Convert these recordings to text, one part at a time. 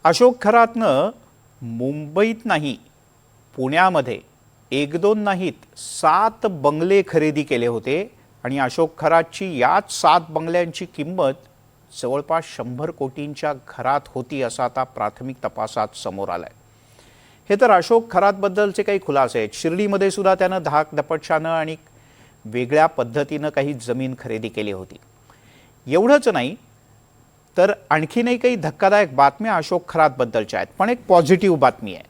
अशोक खरातनं मुंबईत नाही, पुण्यामध्ये 1-2 नाहीत 7 बंगले खरेदी केले होते आणि अशोक खरातची याच 7 बंगल्यांची किंमत जवळपास 100 कोटींच्या घरात होती असं आता प्राथमिक तपासात समोर आलंय। हे तर अशोक खरातबद्दलचे काही खुलासे आहेत। शिर्डीमध्ये सुद्धा त्यानं धाकदपटशानं आणि वेगळ्या पद्धतीनं काही जमीन खरेदी केली होती। एवढंच नाही तर आणखीनही काही धक्कादायक बातम्या अशोक खरातबद्दलच्या आहेत। पण एक पॉझिटिव्ह बातमी आहे,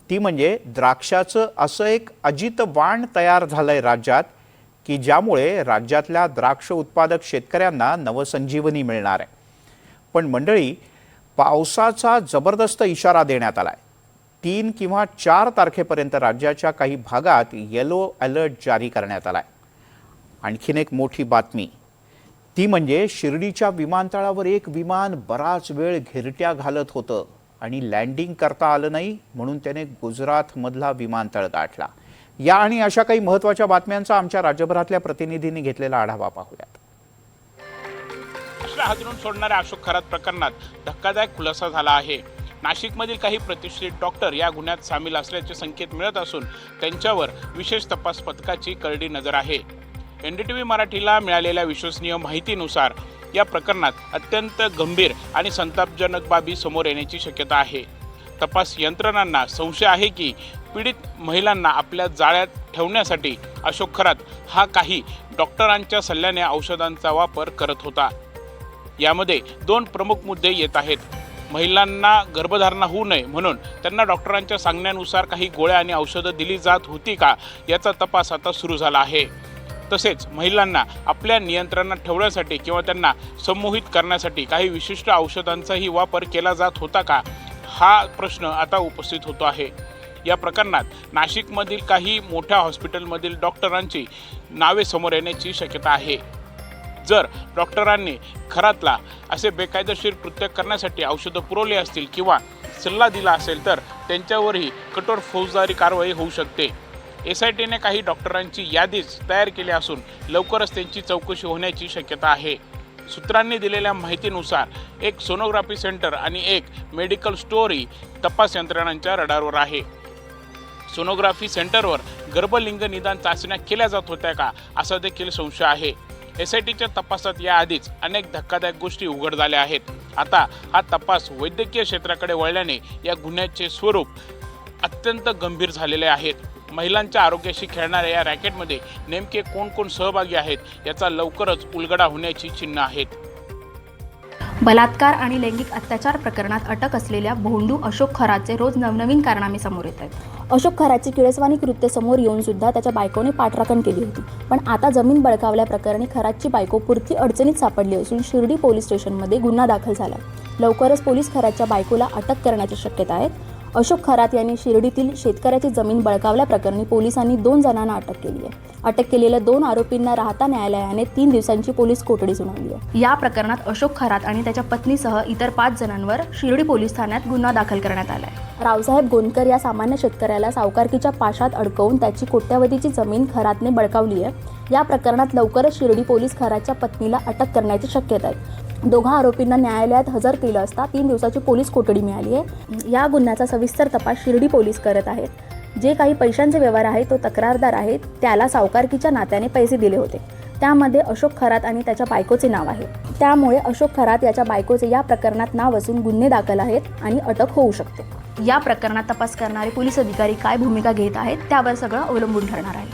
ती म्हणजे द्राक्षाचं असं एक अजित वाण तयार झालंय राज्यात की ज्यामुळे राज्यातल्या द्राक्ष उत्पादक शेतकऱ्यांना नवसंजीवनी मिळणार आहे। पण मंडळी, पावसाचा जबरदस्त इशारा देण्यात आलाय। 3 किंवा 4 तारखेपर्यंत राज्याच्या काही भागात येलो अलर्ट जारी करण्यात आलाय। आणखीन एक मोठी बातमी, ती म्हणजे शिर्डीच्या विमानतळावर एक विमान बराच वेळ घिरट्या घालत होतं आणि लँडिंग करता आलं नाही, म्हणून त्याने गुजरातमधला विमानतळ गाठला। या आणि अशा काही महत्त्वाच्या बातम्यांचा आमच्या राज्यभरातल्या प्रतिनिधींनी घेतलेला आढावा पाहूयात। हादरून सोडणाऱ्या अशोक खरात प्रकरणात धक्कादायक खुलासा झाला आहे। नाशिकमधील काही प्रतिष्ठित डॉक्टर या गुन्ह्यात सामील असल्याचे संकेत मिळत असून त्यांच्यावर विशेष तपास पथकाची करडी नजर आहे। एनडीटीव्ही मराठीला मिळालेल्या विश्वसनीय माहितीनुसार या प्रकरणात अत्यंत गंभीर आणि संतापजनक बाबी समोर येण्याची शक्यता आहे। तपास यंत्रणांना संशय आहे की पीडित महिलांना आपल्या जाळ्यात ठेवण्यासाठी अशोक खरात हा काही डॉक्टरांच्या सल्ल्याने औषधांचा वापर करत होता। यामध्ये 2 प्रमुख मुद्दे येत आहेत। महिलांना गर्भधारणा होऊ नये म्हणून त्यांना डॉक्टरांच्या सांगण्यानुसार काही गोळ्या आणि औषधं दिली जात होती का, याचा तपास आता सुरू झाला आहे। तसेच महिलांना आपल्या नियंत्रणात ठेवण्यासाठी किंवा त्यांना संमोहित करण्यासाठी काही विशिष्ट औषधांचाही वापर केला जात होता का, हा प्रश्न आता उपस्थित होतो आहे। या प्रकरणात नाशिकमधील काही मोठ्या हॉस्पिटलमधील डॉक्टरांची नावे समोर येण्याची शक्यता आहे। जर डॉक्टरांनी खरातला असे बेकायदेशीर कृत्य करण्यासाठी औषधं पुरवली असतील किंवा सल्ला दिला असेल तर त्यांच्यावरही कठोर फौजदारी कारवाई होऊ शकते। एसआयटीने काही डॉक्टरांची यादीच तयार केली असून लवकरच त्यांची चौकशी होण्याची शक्यता आहे। सूत्रांनी दिलेल्या माहितीनुसार एक सोनोग्राफी सेंटर आणि एक मेडिकल स्टोअरही तपास यंत्रणांच्या रडारवर आहे। सोनोग्राफी सेंटरवर गर्भलिंग निदान चाचण्या केल्या जात होत्या का, असा देखील संशय आहे। एसआयटीच्या तपासात याआधीच अनेक धक्कादायक गोष्टी उघड झाल्या आहेत। आता हा तपास वैद्यकीय क्षेत्राकडे वळल्याने या गुन्ह्याचे स्वरूप अत्यंत गंभीर झालेले आहेत। महिलांच्या आरोग्याशी खेळणाऱ्या या रॅकेटमध्ये नेमके कोण सहभागी आहेत, याचा लवकरच उलगडा होण्याची चिन्ह आहेत। बलात्कार आणि लैंगिक अत्याचार प्रकरणात अटक असलेल्या भोंडू अशोक खरातचे रोज नवनवीन कारनामे समोर येत आहेत। अशोक खरातची किळसवाणी कृत्य समोर येऊन सुद्धा त्याच्या बायकोने पाठराखण केली होती। पण आता जमीन बळकावल्या प्रकरणी खरातची बायको पुरती अडचणीत सापडली असून शिर्डी पोलीस स्टेशनमध्ये गुन्हा दाखल झाला। लवकरच पोलीस खरातच्या बायकोला अटक करण्याची शक्यता आहे। अशोक खरात यांनी शिर्डीतील शेतकऱ्याची जमीन बळकावल्या प्रकरणी पोलिसांनी 2 जणांना अटक केली आहे। अटक केलेल्या 2 आरोपींना राहता न्यायालयाने 3 दिवसांची पोलीस कोठडी सुनावली आहे। या प्रकरणात अशोक खरात आणि त्याच्या पत्नीसह इतर 5 जणांवर शिर्डी पोलीस ठाण्यात गुन्हा दाखल करण्यात आला आहे। रावसाहेब गोंदकर या सामान्य शेतकऱ्याला सावकारकीच्या पाशात अडकवून त्याची कोट्यावधीची जमीन खरातने बळकावली आहे। या प्रकरणात लवकरच शिर्डी पोलीस खरातच्या पत्नीला अटक करण्याची शक्यता आहे। दोघा आरोपींना न्यायालयात हजर केलं असता 3 दिवसाची पोलीस कोठडी मिळाली आहे। या गुन्ह्याचा सविस्तर तपास शिर्डी पोलीस करत आहेत। जे काही पैशांचे व्यवहार आहेत तो तक्रारदार आहेत त्याला सावकारकीच्या नात्याने पैसे दिले होते, त्यामध्ये अशोक खरात आणि त्याच्या बायकोचे नाव आहे। त्यामुळे अशोक खरात याच्या बायकोचे या प्रकरणात नाव असून गुन्हे दाखल आहेत आणि अटक होऊ शकते। या प्रकरणात तपास करणारे पोलीस अधिकारी काय भूमिका घेत आहेत त्यावर सगळं अवलंबून ठरणार आहे।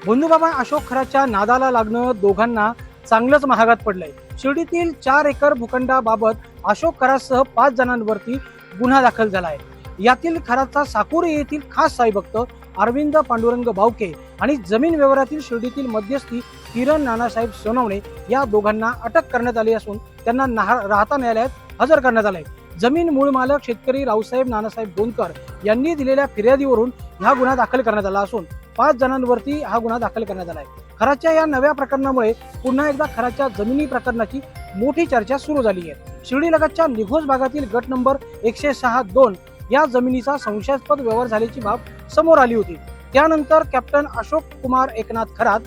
बंधुबाबा अशोक खरातच्या नादाला लागणं दोघांना चांगलंच महागात पडलंय। शिर्डीतील 4 एकर भूखंडाबाबत अशोक खरातसह 5 जणांवरती गुन्हा दाखल झाला आहे। यातील खरातचा साकुरी येथील खास साईभक्त अरविंद पांडुरंग बावके आणि जमीन व्यवहारातील शिर्डीतील मध्यस्थी किरण नानासाहेब सोनवणे या दोघांना अटक करण्यात आली असून त्यांना राहता न्यायालयात हजर करण्यात आले। जमीन मूळ मालक शेतकरी रावसाहेब नानासाहेब गोंदकर यांनी दिलेल्या फिर्यादीवरून हा गुन्हा दाखल करण्यात आला असून 5 जणांवरती हा गुन्हा दाखल करण्यात आला आहे। खरातच्या या नव्या प्रकरणामुळे पुन्हा एकदा खरातच्या जमिनी प्रकरणाची मोठी चर्चा सुरू झाली आहे। शिर्डीलगतच्या निघोज भागातील गट नंबर 106-2 या जमिनीचा संशयास्पद व्यवहार झाल्याची बाब समोर आली होती। त्यानंतर कॅप्टन अशोक कुमार एकनाथ खरात,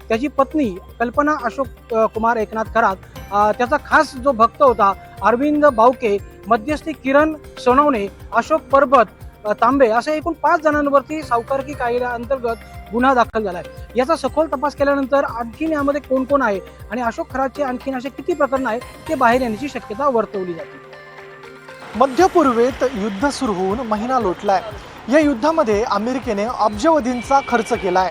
त्याची पत्नी कल्पना अशोक कुमार एकनाथ खरात, त्याचा खास जो भक्त होता अरविंद बावके मध्यस्थी किरण सोनवणे, अशोक परबत, तांबे अशा एकूण 5 जणांवरती सावकारकी कायद्याअंतर्गत गुन्हा दाखल झालाय। याचा सखोल तपास केल्यानंतर आणखीन यामध्ये कोण कोण आहे आणि अशोक खरातचे आणखीन असे किती प्रकरण आहे ते बाहेर येण्याची शक्यता वर्तवली जाते। मध्यपूर्वेत युद्ध सुरू होऊन महिना लोटलाय। या युद्धामध्ये अमेरिकेने अब्जवधींचा खर्च केलाय।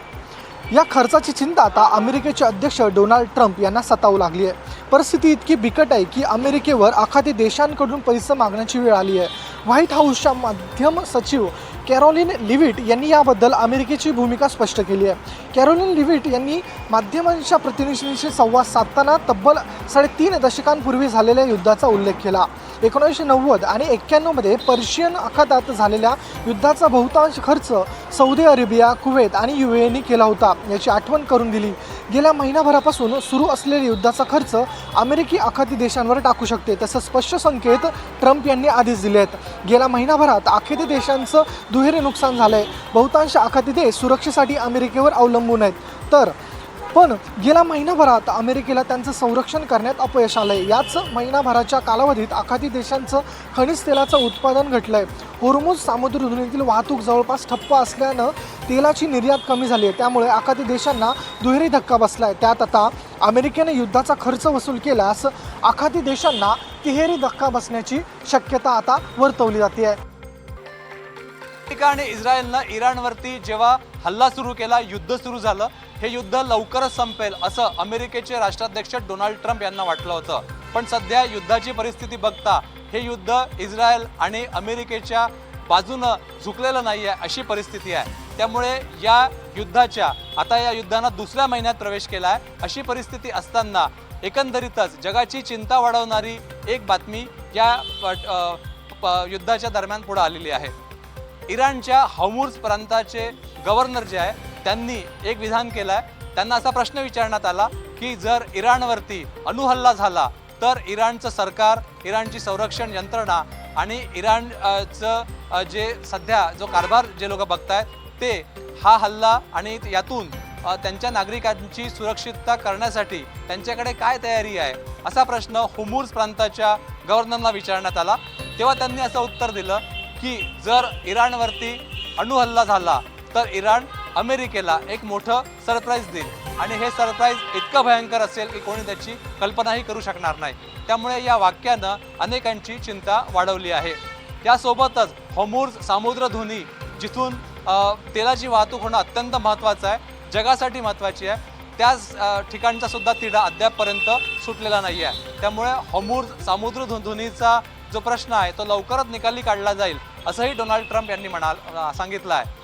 या खर्चाची चिंता आता अमेरिकेचे अध्यक्ष डोनाल्ड ट्रम्प यांना सतावू लागली आहे। परिस्थिती इतकी बिकट आहे की अमेरिकेवर आखाती देशांकडून पैसे मागण्याची वेळ आली आहे। व्हाईट हाऊसच्या माध्यम सचिव कॅरोलिन लिव्हिट यांनी याबद्दल अमेरिकेची भूमिका स्पष्ट केली आहे। कॅरोलिन लिव्हिट यांनी माध्यमांच्या प्रतिनिधींशी संवाद साधताना तब्बल 3.5 दशकांपूर्वी झालेल्या युद्धाचा उल्लेख केला। 1990 आणि 91 मध्ये पर्शियन आखातात झालेल्या युद्धाचा बहुतांश खर्च सौदी अरेबिया, कुवेत आणि UAE केला होता याची आठवण करून दिली। गेल्या महिनाभरापासून सुरू असलेल्या युद्धाचा खर्च अमेरिकी आखाती देशांवर टाकू शकते, तसं स्पष्ट संकेत ट्रम्प यांनी आधीच दिले आहेत। गेल्या महिनाभरात आखाती देशांचं दुहेरी नुकसान झालंय। बहुतांश आखाती देश सुरक्षेसाठी अमेरिकेवर अवलंबून आहेत, पण गेल्या महिनाभरात अमेरिकेला त्यांचं संरक्षण करण्यात अपयश आलंय। याच महिनाभराच्या कालावधीत आखाती देशांचं खनिज तेलाचं उत्पादन घटलंय। होर्मुझ सामुद्रधुनीतील वाहतूक जवळपास ठप्प असल्यानं तेलाची निर्यात कमी झाली आहे, त्यामुळे आखाती देशांना दुहेरी धक्का बसलाय। त्यात आता अमेरिकेने युद्धाचा खर्च वसूल केल्यास आखाती देशांना तिहेरी धक्का बसण्याची शक्यता आता वर्तवली जाते आहे। अमेरिका आणि इस्रायलनं इराणवरती जेव्हा हल्ला सुरू केला, युद्ध सुरू झालं, हे युद्ध लवकरच संपेल असं अमेरिकेचे राष्ट्राध्यक्ष डोनाल्ड ट्रम्प यांना वाटलं होतं। पण सध्या युद्धाची परिस्थिती बघता हे युद्ध इस्रायल आणि अमेरिकेच्या बाजूनं झुकलेलं नाही आहे अशी परिस्थिती आहे। त्यामुळे या युद्धानं दुसऱ्या महिन्यात प्रवेश केला आहे। अशी परिस्थिती असताना एकंदरीतच जगाची चिंता वाढवणारी एक बातमी या युद्धाच्या दरम्यान पुढे आलेली आहे। इराणच्या हॉर्मुझ प्रांताचे गव्हर्नर जे आहे त्यांनी एक विधान केलं आहे। त्यांना असा प्रश्न विचारण्यात आला की जर इराणवरती अणुहल्ला झाला तर इराणचं सरकार, इराणची संरक्षण यंत्रणा आणि इराणचं जे सध्या जो कारभार जे लोक बघतायत ते हा हल्ला आणि यातून त्यांच्या नागरिकांची सुरक्षितता करण्यासाठी त्यांच्याकडे काय तयारी आहे असा प्रश्न हॉर्मुझ प्रांताच्या गव्हर्नरला विचारण्यात आला। तेव्हा त्यांनी असं उत्तर दिलं की जर इराणवरती अणुहल्ला झाला तर इराण अमेरिकेला एक मोठं सरप्राईज देईल आणि हे सरप्राईज इतकं भयंकर असेल की कोणी त्याची कल्पनाही करू शकणार नाही। त्यामुळे या वाक्यानं अनेकांची चिंता वाढवली आहे। त्यासोबतच हॉर्मुझ सामुद्रधुनी जिथून तेलाची वाहतूक होणं अत्यंत महत्त्वाचं आहे, जगासाठी महत्त्वाची आहे, त्याच ठिकाणचा सुद्धा तिढा अद्यापपर्यंत सुटलेला नाही आहे। त्यामुळे हॉर्मुझ सामुद्रधुनीचा जो प्रश्न आहे तो लवकरच निकाली काढला जाईल असंही डोनाल्ड ट्रम्प यांनी सांगितलं आहे।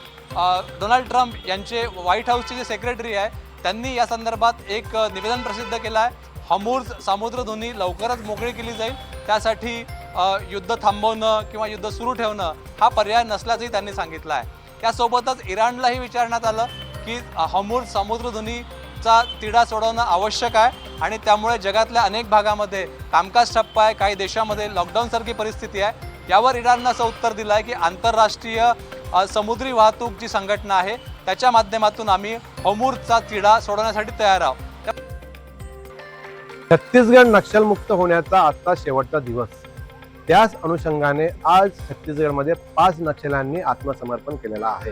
डोनाल्ड ट्रम्प यांचे व्हाईट हाऊसचे जे सेक्रेटरी आहे त्यांनी या संदर्भात एक निवेदन प्रसिद्ध केलं आहे। हॉर्मुझ सामुद्रधुनी लवकरच मोकळी केली जाईल, त्यासाठी युद्ध थांबवणं किंवा युद्ध सुरू ठेवणं हा पर्याय नसल्याचंही त्यांनी सांगितलं आहे। त्यासोबतच इराणलाही विचारण्यात आलं की हॉर्मुझ सामुद्रधुनीचा तिढा सोडवणं आवश्यक आहे आणि त्यामुळे जगातल्या अनेक भागामध्ये कामकाज ठप्प आहे, काही देशामध्ये लॉकडाऊनसारखी परिस्थिती आहे। यावर इराणनं असं उत्तर दिलं आहे की आंतरराष्ट्रीय समुद्री वाहतूक जी संघटना आहे त्याच्या माध्यमातून आम्ही हॉर्मुझचा तिढा सोडवण्यासाठी तयार आहोत। छत्तीसगड नक्षलमुक्त होण्याचा आजचा शेवटचा दिवस, त्याच अनुषंगाने आज छत्तीसगडमध्ये 5 नक्षल्यांनी आत्मसमर्पण केलेलं आहे।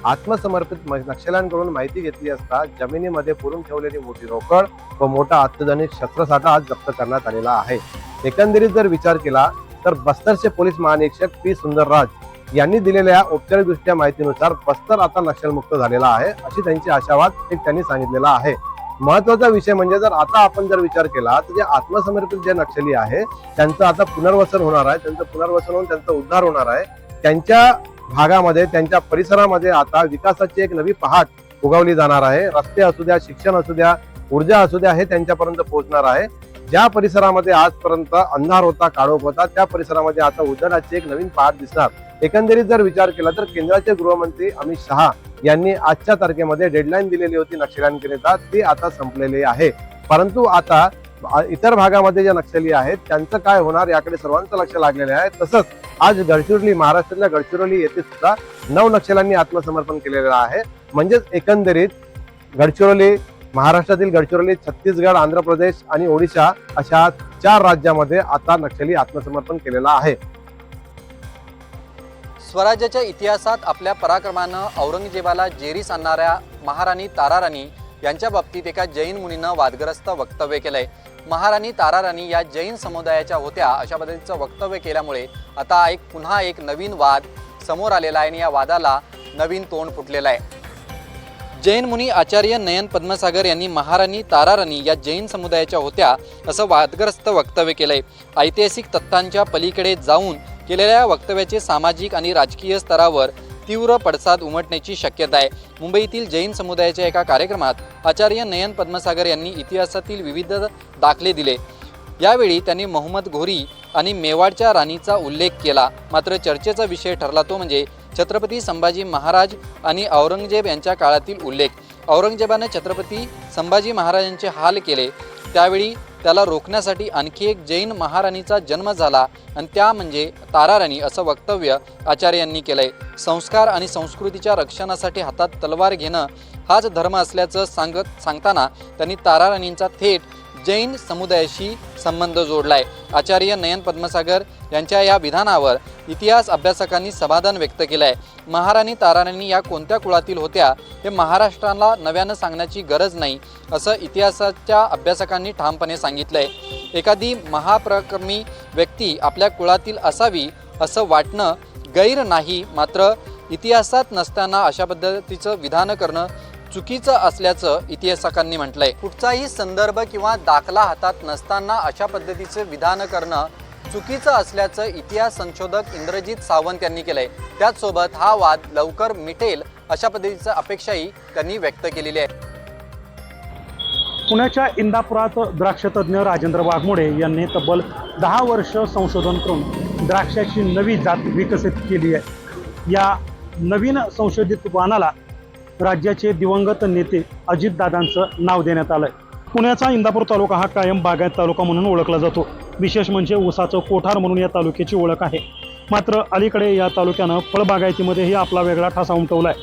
आत्मसमर्पित नक्षल्यांकडून माहिती घेतली असता जमिनीमध्ये पुरून ठेवलेली मोठी रोकड व मोठा अत्याधुनिक शस्त्रसाठा आज जप्त करण्यात आलेला आहे। एकंदरीत जर विचार केला तर बस्तरचे पोलीस महानिरीक्षक पी सुंदरराज यांनी दिलेल्या औपचारिकदृष्ट्या माहितीनुसार बस्तर आता नक्षलमुक्त झालेला आहे अशी त्यांची आशावाद त्यांनी सांगितलेला आहे। महत्वाचा विषय म्हणजे जर आता आपण जर विचार केला तर जे आत्मसमर्पित जे नक्षली आहे त्यांचं आता पुनर्वसन होणार आहे, त्यांचं पुनर्वसन होऊन त्यांचा उद्धार होणार आहे। त्यांच्या भागामध्ये, त्यांच्या परिसरामध्ये आता विकासाची एक नवी पहाट उगवली जाणार आहे। रस्ते असू द्या, शिक्षण असू द्या, ऊर्जा असू द्या, हे त्यांच्यापर्यंत पोहोचणार आहे। ज्या परिसरामध्ये आजपर्यंत अंधार होता, काळोख होता, त्या परिसरामध्ये आता उजेडाची एक नवीन पहाट दिसणार। एकंदरीत जर विचार केला तर केंद्राचे गृहमंत्री अमित शहा यांनी आजच्या तारखेमध्ये डेडलाईन दिलेली होती नक्षल्यांकरिता, ती आता संपलेली आहे। परंतु आता इतर भागामध्ये जे नक्षली आहेत त्यांचं काय होणार याकडे सर्वांचं लक्ष लागलेलं आहे। तसंच आज गडचिरोली, महाराष्ट्रातल्या गडचिरोली येथे सुद्धा 9 नक्षल्यांनी आत्मसमर्पण केलेलं आहे। म्हणजेच एकंदरीत गडचिरोली, महाराष्ट्रातील गडचिरोली, छत्तीसगड, आंध्र प्रदेश आणि ओडिशा अशा 4 राज्यामध्ये आता नक्षली आत्मसमर्पण केलेलं आहे. स्वराज्याच्या इतिहासात आपल्या पराक्रमानं औरंगजेबाला जेरीस आणणाऱ्या महाराणी ताराराणी यांच्या बाबतीत एका जैन मुनीनं वादग्रस्त वक्तव्य केलंय. महाराणी ताराराणी या जैन समुदायाच्या होत्या अशा पद्धतीचं वक्तव्य केल्यामुळे आता पुन्हा एक नवीन वाद समोर आलेला आहे आणि या वादाला नवीन तोंड फुटलेलं आहे. जैन मुनी आचार्य नयन पद्मसागर यांनी महाराणी ताराराणी या जैन समुदायाच्या होत्या असं वादग्रस्त वक्तव्य केलंय. ऐतिहासिक तथ्यांच्या पलीकडे जाऊन केलेल्या वक्तव्याचे सामाजिक आणि राजकीय स्तरावर तीव्र पडसाद उमटण्याची शक्यता आहे. मुंबईतील जैन समुदायाच्या एका कार्यक्रमात आचार्य नयन पद्मसागर यांनी इतिहासातील विविध दाखले दिले. यावेळी त्यांनी मोहम्मद घोरी आणि मेवाडच्या राणीचा उल्लेख केला. मात्र चर्चेचा विषय ठरला तो म्हणजे छत्रपती संभाजी महाराज आणि औरंगजेब यांच्या काळातील उल्लेख. औरंगजेबाने छत्रपती संभाजी महाराजांचे हाल केले, त्यावेळी त्याला रोखण्यासाठी आणखी एक जैन महाराणीचा जन्म झाला आणि त्या म्हणजे ताराराणी असं वक्तव्य आचार्य यांनी केलंय. संस्कार आणि संस्कृतीच्या रक्षणासाठी हातात तलवार घेणं हाच धर्म असल्याचं सांगताना त्यांनी ताराराणींचा थेट जैन समुदायाशी संबंध जोडलाय. आचार्य नयन पद्मसागर यांच्या या विधानावर इतिहास अभ्यासकांनी समाधान व्यक्त केलंय. महाराणी ताराराणी या कोणत्या कुळातील होत्या हे महाराष्ट्राला नव्यानं सांगण्याची गरज नाही असं इतिहासाच्या अभ्यासकांनी ठामपणे सांगितलंय. एखादी महापराक्रमी व्यक्ती आपल्या कुळातील असावी असं वाटणं गैर नाही, मात्र इतिहासात नसताना अशा पद्धतीचं विधान करणं चुकीचं असल्याचं इतिहासकांनी म्हटलंय. कुठचाही संदर्भ किंवा दाखला हातात नसताना अशा पद्धतीचे विधान करणं चुकीचं असल्याचं इतिहास संशोधक इंद्रजित सावंत यांनी केलंय. त्याचसोबत हा वाद लवकर मिटेल अशा पद्धतीची अपेक्षाही त्यांनी व्यक्त केलेली आहे. पुण्याच्या इंदापुरात द्राक्षतज्ञ राजेंद्र वाघमोडे यांनी तब्बल 10 वर्ष संशोधन करून द्राक्षाची नवी जात विकसित केली आहे. या नवीन संशोधित वाणाला राज्याचे दिवंगत नेते अजितदादांचं नाव देण्यात आलंय. पुण्याचा इंदापूर तालुका हा कायम बागायत तालुका म्हणून ओळखला जातो. विशेष म्हणजे ऊसाचं कोठार म्हणून या तालुक्याची ओळख आहे. मात्र अलीकडे या तालुक्यानं फळबागायतीमध्येही आपला वेगळा ठसा उमटवलाय.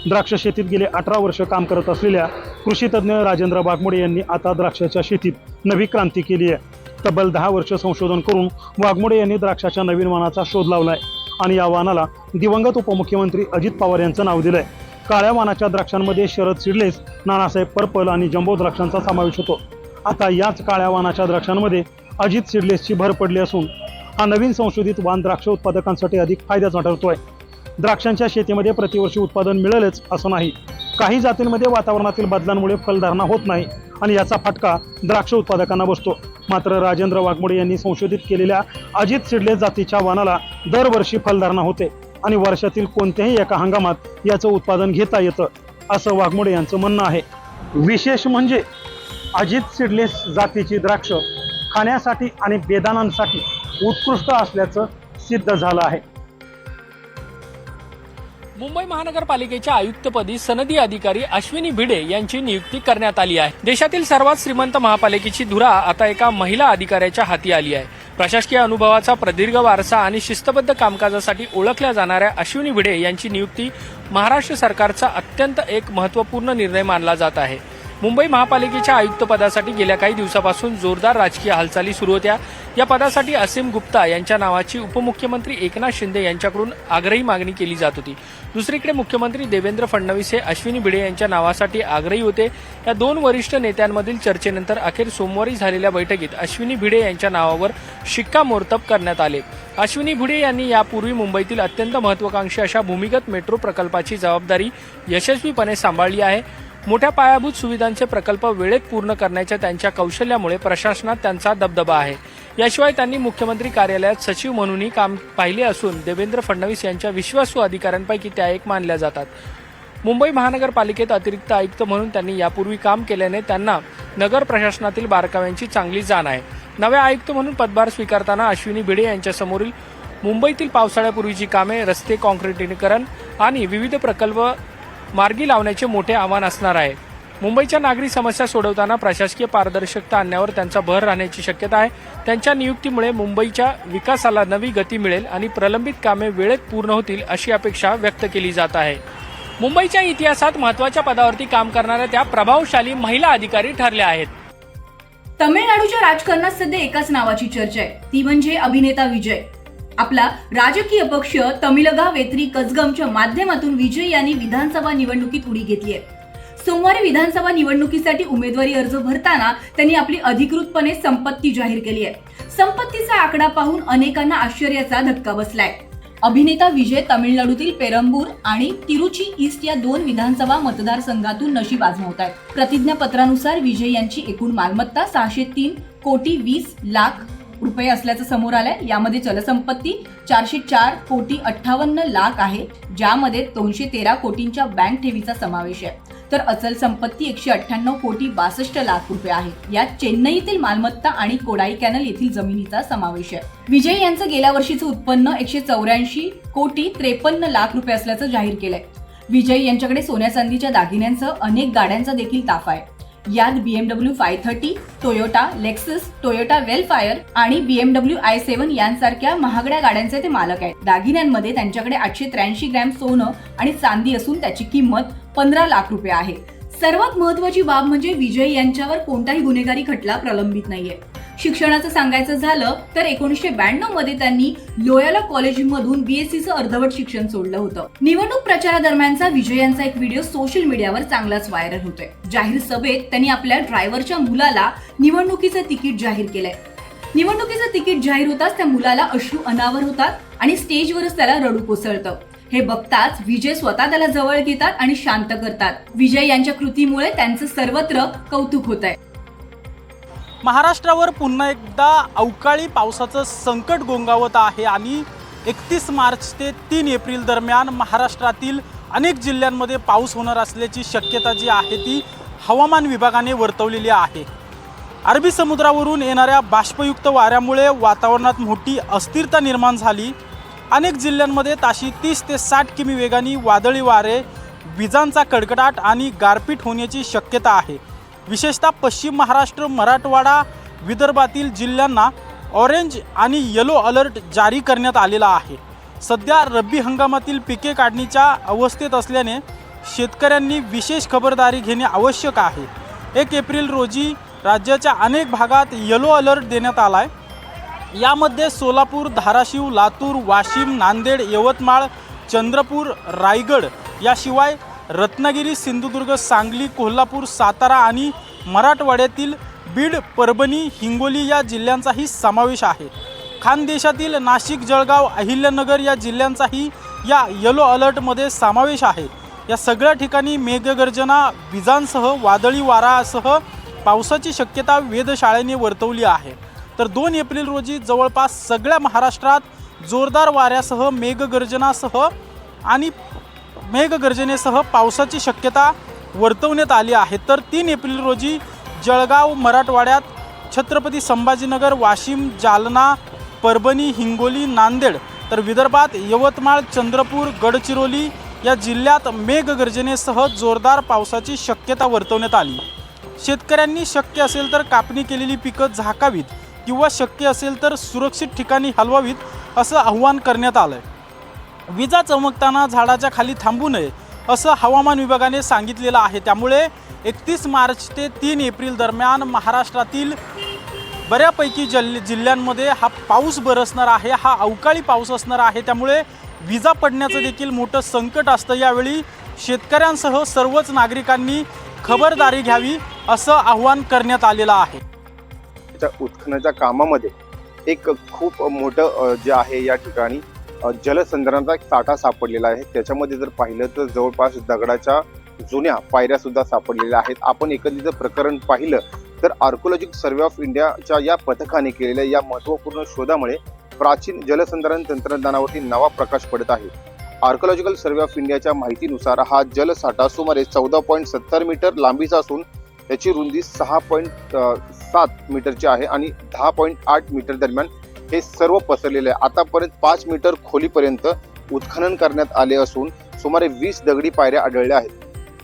द्राक्ष शेतीत गेले 18 वर्ष काम करत असलेल्या कृषीतज्ञ राजेंद्र वाघमोडे यांनी आता द्राक्षाच्या शेतीत नवी क्रांती केली आहे. तब्बल 10 वर्ष संशोधन करून वाघमोडे यांनी द्राक्षाच्या नवीन वाणाचा शोध लावलाय आणि या वाणाला दिवंगत उपमुख्यमंत्री अजित पवार यांचं नाव दिलंय. काळ्या वाणाच्या द्राक्षांमध्ये शरद सीडलेस, नानासाहेब पर्पल आणि जम्बो द्राक्षांचा समावेश होतो. आता याच काळ्या वाणाच्या द्राक्षांमध्ये अजित सीडलेसची भर पडली असून हा नवीन संशोधित वाण द्राक्ष उत्पादकांसाठी अधिक फायद्याचा ठरतोय. द्राक्षांच्या शेतीमध्ये प्रतिवर्षी उत्पादन मिळेलच असं नाही. काही जातींमध्ये वातावरणातील बदलांमुळे फलधारणा होत नाही आणि याचा फटका द्राक्ष उत्पादकांना बसतो. मात्र राजेंद्र वाघमोडे यांनी संशोधित केलेल्या अजित सीडलेस जातीच्या वाणाला दरवर्षी फलधारणा होते आणि वर्षातील कोणत्याही एका हंगामात याचं उत्पादन घेता येतं असं वाघमोडे यांचं म्हणणं आहे. विशेष म्हणजे अजित सीडलेस जातीची द्राक्ष खाण्यासाठी आणि बेदाणांसाठी उत्कृष्ट असल्याचं सिद्ध झालं आहे. मुंबई महानगरपालिकेच्या आयुक्तपदी सनदी अधिकारी अश्विनी भिडे यांची नियुक्ती करण्यात आली आहे. देशातील सर्वात श्रीमंत महापालिकेची धुरा आता एका महिला अधिकाऱ्याच्या हाती आली आहे. प्रशासकीय अनुभवाचा प्रदीर्घ वारसा आणि शिस्तबद्ध कामकाजासाठी ओळखल्या जाणाऱ्या अश्विनी भिडे यांची नियुक्ती महाराष्ट्र सरकारचा अत्यंत एक महत्त्वपूर्ण निर्णय मानला जात आहे. मुंबई महापालिकेच्या आयुक्तपदासाठी गेल्या काही दिवसापासून जोरदार राजकीय हालचाली सुरू होत्या. या पदासाठी असीम गुप्ता यांच्या नावाची उपमुख्यमंत्री एकनाथ शिंदे यांच्याकडून आग्रही मागणी केली जात होती. दुसरीकडे मुख्यमंत्री देवेंद्र फडणवीस हे अश्विनी भिडे यांच्या नावासाठी आग्रही होते. या 2 वरिष्ठ नेत्यांमधील चर्चेनंतर अखेर सोमवारी झालेल्या बैठकीत अश्विनी भिडे यांच्या नावावर शिक्कामोर्तब करण्यात आले. अश्विनी भिडे यांनी यापूर्वी मुंबईतील अत्यंत महत्वाकांक्षी अशा भूमिगत मेट्रो प्रकल्पाची जबाबदारी यशस्वीपणे सांभाळली आहे. मोठ्या पायाभूत सुविधांचे प्रकल्प वेळेत पूर्ण करण्याच्या त्यांच्या कौशल्यामुळे प्रशासनात त्यांचा दबदबा आहे. याशिवाय त्यांनी मुख्यमंत्री कार्यालयात सचिव म्हणूनही काम पाहिले असून देवेंद्र फडणवीस यांच्या विश्वासू अधिकाऱ्यांपैकी त्या एक मानल्या जातात. मुंबई महानगरपालिकेत अतिरिक्त आयुक्त म्हणून त्यांनी यापूर्वी काम केल्याने त्यांना नगर प्रशासनातील बारकाव्यांची चांगली जाण आहे. नव्या आयुक्त म्हणून पदभार स्वीकारताना अश्विनी भिडे यांच्यासमोरील मुंबईतील पावसाळ्यापूर्वीची कामे, रस्ते काँक्रिटीकरण आणि विविध प्रकल्प मार्गी लावण्याचे मोठे आव्हान असणार आहे. मुंबईच्या नागरी समस्या सोडवताना प्रशासकीय पारदर्शकता आणण्यावर त्यांचा भर राहण्याची शक्यता आहे. त्यांच्या नियुक्तीमुळे मुंबईच्या विकासाला नवी गती मिळेल आणि प्रलंबित कामे वेळेत पूर्ण होतील अशी अपेक्षा व्यक्त केली जात आहे. मुंबईच्या इतिहासात महत्त्वाच्या पदावरती काम करणाऱ्या त्या प्रभावशाली महिला अधिकारी ठरल्या आहेत. तमिळनाडूच्या राजकारणात सध्या एकाच नावाची चर्चा आहे, ती म्हणजे अभिनेता विजय. आपला राजकीय पक्ष तमिळगा वेत्री कजगमच्या माध्यमातून विजय यांनी विधानसभा निवडणुकीत उडी घेतली आहे. सोमवारी विधानसभा निवडणुकीसाठी उमेदवारी अर्ज भरताना त्यांनी आपली अधिकृतपणे संपत्ती जाहीर केली आहे. संपत्तीचा आकडा पाहून अनेकांना आश्चर्याचा धक्का बसलाय. अभिनेता विजय तमिळनाडूतील पेरंबूर आणि तिरुची ईस्ट या 2 विधानसभा मतदारसंघातून नशीब आजमावत आहेत. प्रतिज्ञापत्रानुसार विजय यांची एकूण मालमत्ता 603 कोटी 20 लाख रुपये असल्याचं समोर आलंय. यामध्ये चलसंपत्ती 404 कोटी 58 लाख आहे, ज्यामध्ये 213 कोटींच्या बँक ठेवीचा समावेश आहे. तर अचल संपत्ती 198 कोटी 62 लाख रुपये आहे. यात चेन्नईतील मालमत्ता आणि कोडाई कॅनल येथील जमिनीचा समावेश आहे. विजय यांचं गेल्या वर्षीचं उत्पन्न 184 कोटी 53 लाख रुपये असल्याचं जाहीर केलंय. विजय यांच्याकडे सोन्या चांदीच्या दागिन्यांसह अनेक गाड्यांचा देखील ताफा आहे. यात BMW 530, Toyota Lexus, Toyota Vellfire आणि BMW i7 यांसारख्या महागड्या गाड्यांचे ते मालक आहेत. दागिन्यांमध्ये त्यांच्याकडे 883 ग्रॅम सोनं आणि चांदी असून त्याची किंमत 15 लाख रुपये आहे. सर्वात महत्त्वाची बाब म्हणजे विजय यांच्यावर कोणताही गुन्हेगारी खटला प्रलंबित नाहीये. शिक्षणाचं सांगायचं झालं तर 1992 मध्ये त्यांनी लोयाला कॉलेजमधून BSc अर्धवट शिक्षण सोडलं होतं. निवडणूक प्रचारादरम्यानचा विजय यांचा एक व्हिडिओ सोशल मीडियावर चांगलाच व्हायरल होतोय. जाहीर सभेत त्यांनी आपल्या ड्रायव्हरच्या मुलाला निवडणुकीचं तिकीट जाहीर केलंय. निवडणुकीचं तिकीट जाहीर होताच त्या मुलाला अश्रू अनावर होतात आणि स्टेजवरच त्याला रडू कोसळतं. हे बघताच विजय स्वतः त्याला जवळ घेतात आणि शांत करतात. विजय यांच्या कृतीमुळे त्यांचं सर्वत्र कौतुक होत आहे. महाराष्ट्रावर पुन्हा एकदा अवकाळी पावसाचं संकट गोंगावत आहे आणि 31 मार्च ते 3 एप्रिल दरम्यान महाराष्ट्रातील अनेक जिल्ह्यांमध्ये पाऊस होणार असल्याची शक्यता जी आहे ती हवामान विभागाने वर्तवलेली आहे. अरबी समुद्रावरून येणाऱ्या बाष्पयुक्त वाऱ्यामुळे वातावरणात मोठी अस्थिरता निर्माण झाली. अनेक जिल्ह्यांमध्ये ताशी 30 ते 60 किमी वेगाने वादळी वारे, विजांचा कडकडाट आणि गारपीट होण्याची शक्यता आहे. विशेषतः पश्चिम महाराष्ट्र, मराठवाडा, विदर्भातील जिल्ह्यांना ऑरेंज आणि येलो अलर्ट जारी करण्यात आलेला आहे. सध्या रब्बी हंगामातील पिके काढणीच्या अवस्थेत असल्याने शेतकऱ्यांनी विशेष खबरदारी घेणे आवश्यक आहे. 1 एप्रिल रोजी राज्याच्या अनेक भागात येलो अलर्ट देण्यात आला आहे. यामध्ये सोलापूर, धाराशिव, लातूर, वाशिम, नांदेड, यवतमाळ, चंद्रपूर, रायगड याशिवाय रत्नागिरी, सिंधुदुर्ग, सांगली, कोल्हापूर, सातारा आणि मराठवाड्यातील बीड, परभणी, हिंगोली या जिल्ह्यांचाही समावेश आहे. खानदेशातील नाशिक, जळगाव, अहिल्यानगर या जिल्ह्यांचाही या येलो अलर्टमध्ये समावेश आहे. या सगळ्या ठिकाणी मेघगर्जना, विजांसह वादळी वारासह पावसाची शक्यता वेधशाळेने वर्तवली आहे. तर 2 एप्रिल रोजी जवळपास सगळ्या महाराष्ट्रात जोरदार वाऱ्यासह मेघगर्जनेसह पावसाची शक्यता वर्तवण्यात आली आहे. तर 3 एप्रिल रोजी जळगाव, मराठवाड्यात छत्रपती संभाजीनगर, वाशिम, जालना, परभणी, हिंगोली, नांदेड, तर विदर्भात यवतमाळ, चंद्रपूर, गडचिरोली या जिल्ह्यात मेघगर्जनेसह जोरदार पावसाची शक्यता वर्तवण्यात आली. शेतकऱ्यांनी शक्य असेल तर कापणी केलेली पिकं झाकावीत किंवा शक्य असेल तर सुरक्षित ठिकाणी हलवावीत असं आवाहन करण्यात आलं आहे. विजा चमकताना झाडाच्या खाली थांबू नये असं हवामान विभागाने सांगितलेलं आहे. त्यामुळे 31 मार्च ते 3 एप्रिल दरम्यान महाराष्ट्रातील बऱ्यापैकी जिल्ह्यांमध्ये हा पाऊस बरसणार आहे. हा अवकाळी पाऊस असणार आहे. त्यामुळे विजा पडण्याचं देखील मोठं संकट असतं. यावेळी शेतकऱ्यांसह सर्वच नागरिकांनी खबरदारी घ्यावी असं आवाहन करण्यात आलेलं आहे. उत्खननाच्या कामामध्ये एक खूप मोठं जे आहे या ठिकाणी जलसंधारणाचा एक साठा सापडलेला आहे. त्याच्यामध्ये जर पाहिलं तर जवळपास दगडाच्या जुन्या पायऱ्या सुद्धा सापडलेल्या आहेत. आपण एकंदरीत प्रकरण पाहिलं तर आर्किओलॉजिकल सर्व्हे ऑफ इंडियाच्या या पथकाने केलेल्या या महत्त्वपूर्ण शोधामुळे प्राचीन जलसंधारण तंत्रज्ञानावरती नवा प्रकाश पडत आहे. आर्किओलॉजिकल सर्व्हे ऑफ इंडियाच्या माहितीनुसार हा जलसाठा सुमारे 14.70 मीटर लांबीचा असून त्याची रुंदी 6.7 मीटरची आहे आणि 10.8 मीटर दरम्यान हे सर्व पसरलेले आहे. आतापर्यंत 5 मीटर खोलीपर्यंत उत्खनन करण्यात आले असून सुमारे 20 दगडी पायऱ्या आढळल्या आहेत.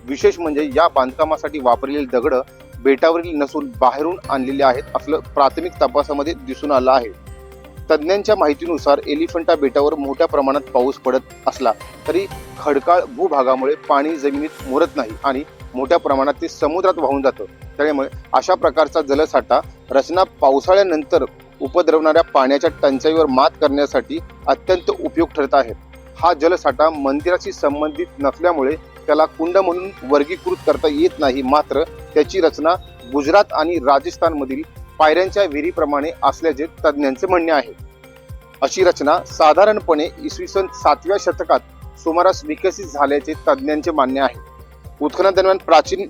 विशेष म्हणजे या बांधकामासाठी वापरलेली दगड बेटावरील नसून बाहेरून आणलेले आहेत असं प्राथमिक तपासामध्ये दिसून आलं आहे. तज्ज्ञांच्या माहितीनुसार एलिफंटा बेटावर मोठ्या प्रमाणात पाऊस पडत असला तरी खडकाळ भूभागामुळे पाणी जमिनीत मुरत नाही आणि मोठ्या प्रमाणात ते समुद्रात वाहून जातं. त्यामुळे अशा प्रकारचा जलसाठा रचना पावसाळ्यानंतर उपद्रवणाऱ्या पाण्याच्या टंचाईवर मात करण्यासाठी अत्यंत उपयुक्त ठरत आहे. हा जलसाठा मंदिराशी संबंधित नसल्यामुळे त्याला कुंड म्हणून वर्गीकृत करता येत नाही. मात्र त्याची रचना गुजरात आणि राजस्थानमधील पायऱ्यांच्या विहिरीप्रमाणे असल्याचे तज्ज्ञांचे म्हणणे आहे. अशी रचना साधारणपणे इसवी सन 7व्या शतकात सुमारास विकसित झाल्याचे तज्ज्ञांचे मानणे आहे. उत्खननादरम्यान प्राचीन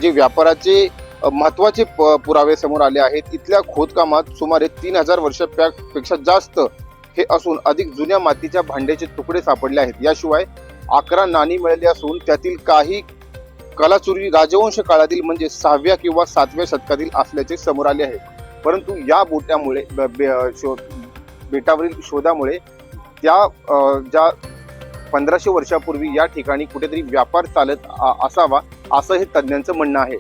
जे व्यापाराचे महत्वाचे पुरावे समोर आले आहेत. इथल्या खोदकामात सुमारे 3000 वर्षापेक्षा जास्त हे असून अधिक जुन्या मातीच्या भांड्याचे तुकडे सापडले आहेत. याशिवाय 11 नाणी मिळाली असून त्यातील काही कलाचुरी राजवंश काळातील म्हणजे 6व्या किंवा 7व्या शतकातील असल्याचे समोर आले आहे. परंतु या बोटामुळे बेटावरील शोधामुळे त्या ज्या 1500 वर्षापूर्वी या ठिकाणी कुठेतरी व्यापार चालत असावा असं हे तज्ज्ञांचं म्हणणं आहे.